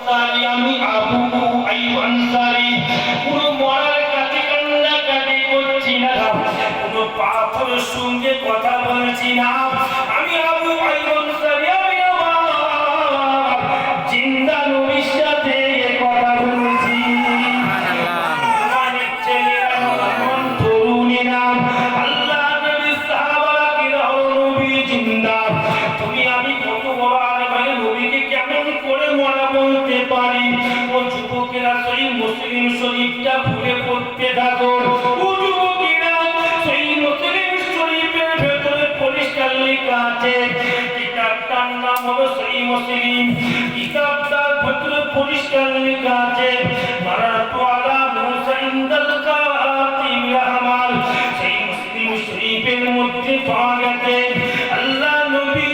আনসারী, আমি আবু আইয়ুব আনসারী পুরো মরার কাছে কান্নাকাটি করছি না, কোনো পাথর সঙ্গে কথা বলছি না। আমি আবু আইয়ুব আনসারী, আমি আমার জিন্দা নবীর সাথে কথা বলছি। অনেক ছেলেরা মন তরুণীরা আল্লাহ নবীর সাহাবারা কি নবী জিন্দা, তুমি আমি কত বড় আলেম নবীকে কেমন করে মরা বলতে পারি? ও যুবকেরা সহিহ মুসলিম শরীফটা খুলে পড়তে থাকো। ও যুবকেরা সহিহ মুসলিম শরীফের ভেতরে পরিষ্কার লেখা আছে, কিতাবটার নাম হলো সহিহ মুসলিম। কিতাবটার ভেতরে পরিষ্কার লেখা আছে মারাতু আলা মুসা ইনদাল কাতিম রাহমান। সহিহ মুসলিম শরীফের মধ্যে পাওয়া গেছে আল্লাহ নবী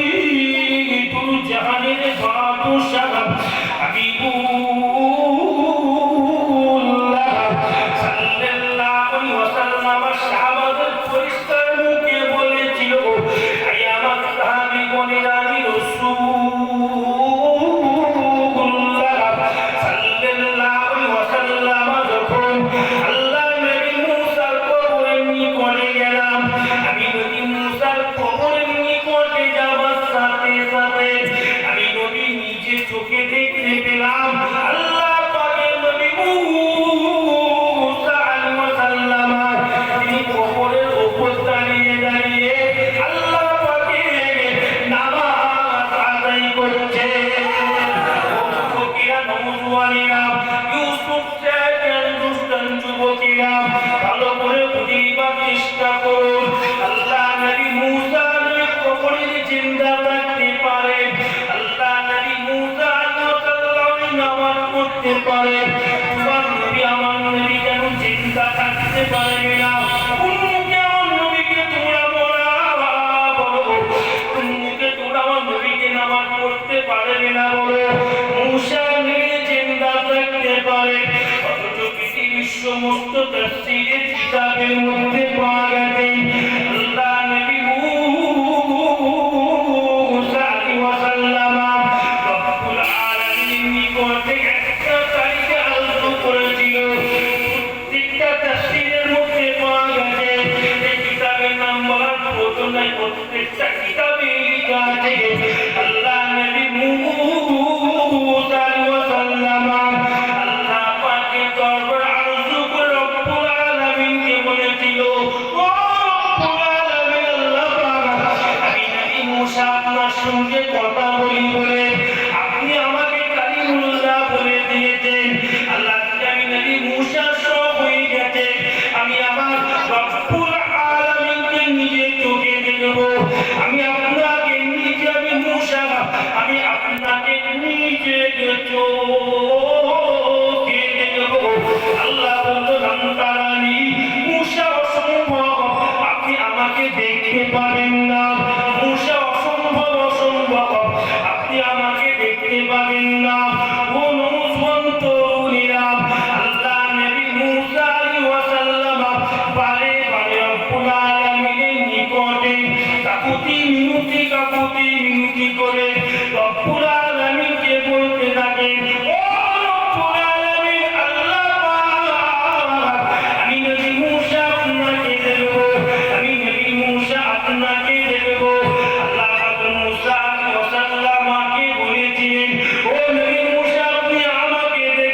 পুরো জাহানের বাদশাহ হাবিবুল্লাহ সাল্লাল্লাহু আলাইহি ওয়াসাল্লাম সাহাবাদের পরিষ্কার মুখে বলেছিল, আয় আমার সাহাবীগণেরা, আমি রাসূলুল্লাহ সাল্লাল্লাহু আলাইহি ওয়াসাল্লাম যখন আল্লাহ নবী মুসার কবরের নিকটে গেলাম, আমি নবী মুসার কবরের নিকটে যাবার সাথে সাথে আমি নবী নিজে চোখে দেখতে পেলাম আল্লাহ পাকের নবী মুসা আলাইহিস সালাম তিনি কবরের উপর দাঁড়িয়ে দাঁড়িয়ে আল্লাহ পাকের নামাজ আদায় করছে। যুবকেরা, নওজোয়ানেরা, ইউসুফ সাহেবের দুষ্টান যুবকেরা, ভালো করে বুঝিবার চেষ্টা করুন। আল্লাহ নবী মুসা কবরে জিন্দা থাকতে পারে, আল্লাহ নবী মুসা নামাজ পড়তে পারে, তোমার নবী আমার নবী যেন জিন্দা থাকতে পারবে না। উম্মুকে আমার নবীকে তোমরা মরা বলো, উম্মুকে তোমরা আমার নবীকে নামাজ পড়তে পারবে না বলো। মুসা নিয়ে জিন্দা থাকতে পারে, অথচ পৃথিবীর সমস্ত তাফসীরের কিতাবের মধ্যে পাওয়া গেছে আল্লাহ নবী মুসা আলাইহিস সালাম রব্বুল আলামিনের নিকটে একটা তারিখে আলোচনা করেছিল। প্রত্যেকটা তাফসীরের মধ্যে পাওয়া গেছে, এই কিতাবের নাম বলার প্রয়োজন নাই, প্রত্যেকটা কিতাবে লেখা আছে আল্লাহ নবী মুসা আলাইহিস সালাম আল্লাহ পাকের দরবার আরজু করে রব্বুল আলামিনকে বলেছিল, ও রব্বুল আলামিন আল্লাহ পাক, আমি নবী মুসা আপনার সঙ্গে কথা বলি বলে আপনি আমাকে কালিমুল্লাহ বলে দিয়েছেন। আল্লাহ আমি নবী মুসা সব হয়ে গেছে, আমি আমার রব্বুল আলামিনকে নিজে চোখে দেখব, আমি আপনাকে নিজে, আমি মুসা আমি আপনাকে নিজে চোখে দেখব। আল্লাহ বললেন তারানি মুসা অসম্ভব, আপনি আমাকে দেখতে পাবেন না। মুসা অসম্ভব, অসম্ভব, আপনি আমাকে দেখতে পাবেন না।